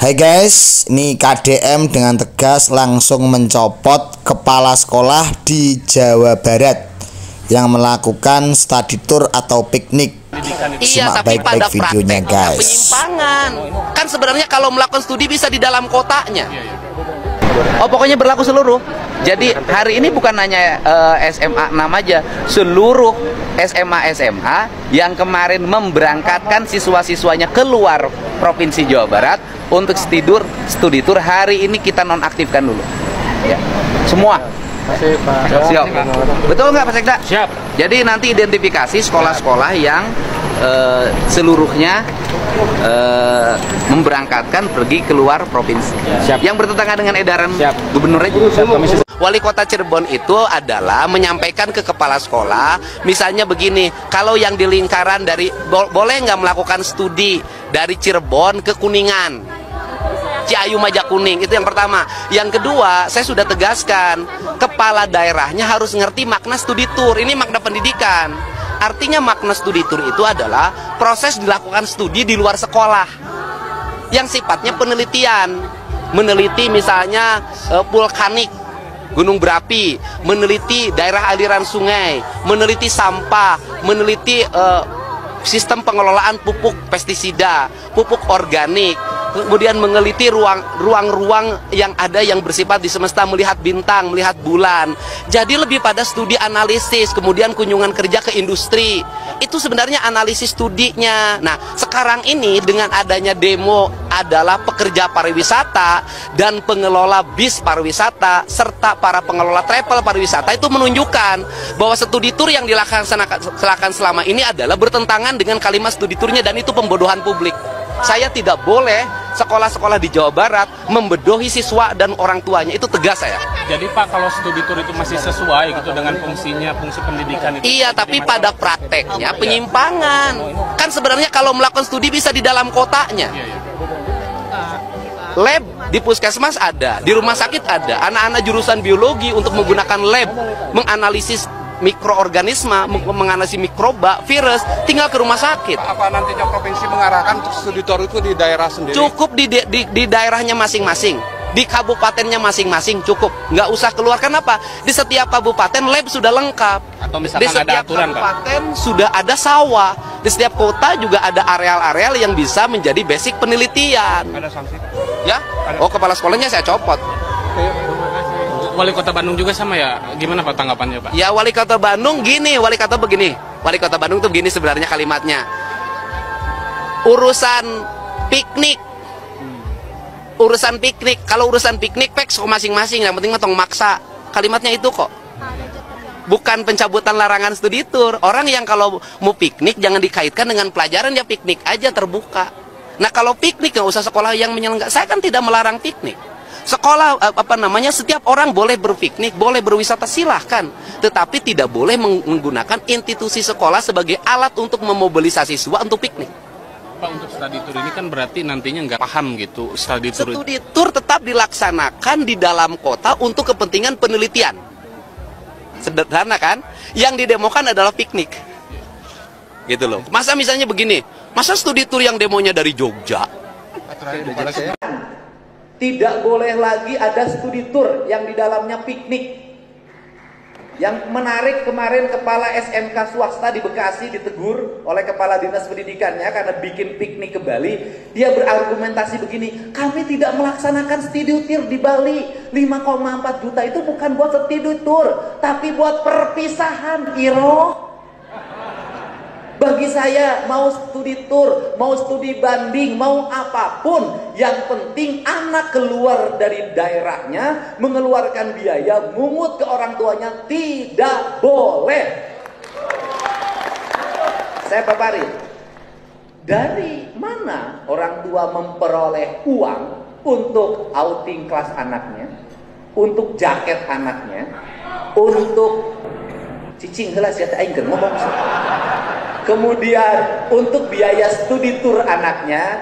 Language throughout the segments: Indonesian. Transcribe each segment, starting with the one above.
Hai guys, ini KDM dengan tegas langsung mencopot kepala sekolah di Jawa Barat yang melakukan study tour atau piknik. Iya, Simak tapi pada baik-baik videonya guys. penyimpangan. Kan sebenarnya kalau melakukan studi bisa di dalam kotanya. Oh, pokoknya berlaku seluruh. Jadi hari ini bukan hanya SMA 6 aja, seluruh SMA yang kemarin memberangkatkan siswa-siswanya keluar Provinsi Jawa Barat untuk studi tour hari ini kita nonaktifkan dulu. Ya. Semua. Siap. Betul nggak Pak Sekda? Siap. Jadi nanti identifikasi sekolah-sekolah yang seluruhnya memberangkatkan pergi keluar provinsi. Siap. Yang bertentangan dengan edaran Siap. gubernur aja. Siap. Wali Kota Cirebon itu adalah menyampaikan ke kepala sekolah, misalnya begini, kalau yang di lingkaran dari boleh nggak melakukan studi dari Cirebon ke Kuningan, Ciayu Majakuning, itu yang pertama. Yang kedua, saya sudah tegaskan, kepala daerahnya harus ngerti makna studi tour. Ini makna pendidikan. Artinya makna studi tour itu adalah proses dilakukan studi di luar sekolah yang sifatnya penelitian. Meneliti misalnya vulkanik, gunung berapi, meneliti daerah aliran sungai, meneliti sampah, meneliti sistem pengelolaan pupuk pestisida, pupuk organik, kemudian meneliti ruang-ruang yang ada yang bersifat di semesta, melihat bintang, melihat bulan. Jadi lebih pada studi analisis, kemudian kunjungan kerja ke industri. Itu sebenarnya analisis studinya. Nah, sekarang ini dengan adanya demo adalah pekerja pariwisata dan pengelola bis pariwisata serta para pengelola travel pariwisata itu menunjukkan bahwa studi tour yang dilaksanakan selama ini adalah bertentangan dengan kalimat studi tournya, dan itu pembodohan publik. Saya tidak boleh sekolah-sekolah di Jawa Barat membodohi siswa dan orang tuanya, itu tegas saya. Jadi Pak, kalau studi tour itu masih sesuai gitu dengan fungsinya, fungsi pendidikan itu? Iya, tapi pada prakteknya penyimpangan. Kan sebenarnya kalau melakukan studi bisa di dalam kotanya. Lab di puskesmas ada, di rumah sakit ada. Anak-anak jurusan biologi untuk menggunakan lab menganalisis mikroorganisme, menganalisis mikroba, virus, tinggal ke rumah sakit. Apa nantinya provinsi mengarahkan studi tour itu di daerah sendiri? Cukup di daerahnya masing-masing, di kabupatennya masing-masing cukup. Nggak usah keluar. Kenapa? Di setiap kabupaten lab sudah lengkap. Atau misalkan di setiap ada aturan, kabupaten sudah ada sawah. Di setiap kota juga ada areal-areal yang bisa menjadi basic penelitian. Ada sanksi? Ya? Oh, kepala sekolahnya saya copot. Wali Kota Bandung juga sama ya? Gimana Pak tanggapannya Pak? Ya, Wali Kota Bandung gini, Wali Kota begini. Wali Kota Bandung tuh begini sebenarnya kalimatnya. Urusan piknik. Urusan piknik, kalau urusan piknik peks masing-masing, yang penting matong maksa. Kalimatnya itu kok. Bukan pencabutan larangan studi tour. Orang yang kalau mau piknik jangan dikaitkan dengan pelajaran, ya piknik aja terbuka. Nah, kalau piknik nggak usah sekolah yang menyelenggarakan. Saya kan tidak melarang piknik. Sekolah setiap orang boleh berpiknik, boleh berwisata, silahkan. Tetapi tidak boleh menggunakan institusi sekolah sebagai alat untuk memobilisasi siswa untuk piknik. Pak, untuk study tour ini kan berarti nantinya nggak paham gitu study tour. Studi tour tetap dilaksanakan di dalam kota untuk kepentingan penelitian. Sederhana kan? Yang didemokan adalah piknik. Gitu loh. Masa misalnya begini, masa studi tour yang demonya dari Jogja? Tidak boleh lagi ada studi tour yang di dalamnya piknik. Yang menarik kemarin kepala SMK swasta di Bekasi ditegur oleh kepala dinas pendidikannya karena bikin piknik ke Bali. Dia berargumentasi begini, kami tidak melaksanakan studi tour di Bali. 5,4 juta itu bukan buat studi tour, tapi buat perpisahan, Iro. Bagi saya, mau studi tour, mau studi banding, mau apapun, yang penting anak keluar dari daerahnya, mengeluarkan biaya, mungut ke orang tuanya, tidak boleh. Saya paparin, dari mana orang tua memperoleh uang untuk outing kelas anaknya, untuk jaket anaknya, untuk cicing gelas ya aing ngomong. Kemudian untuk biaya studi tour anaknya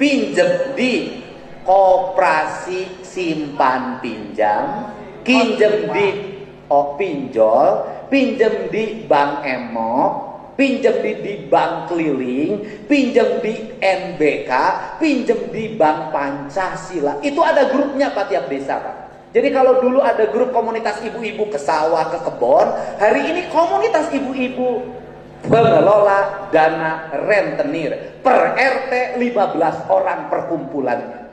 pinjem di koperasi simpan pinjam, pinjem di pinjol, pinjem di bank emok, pinjam di bank keliling, pinjam di NBK, pinjam di Bank Pancasila. Itu ada grupnya Pak tiap desa Pak. Jadi kalau dulu ada grup komunitas ibu-ibu ke sawah, ke kebon, hari ini komunitas ibu-ibu pengelola dana rentenir. Per RT 15 orang perkumpulannya.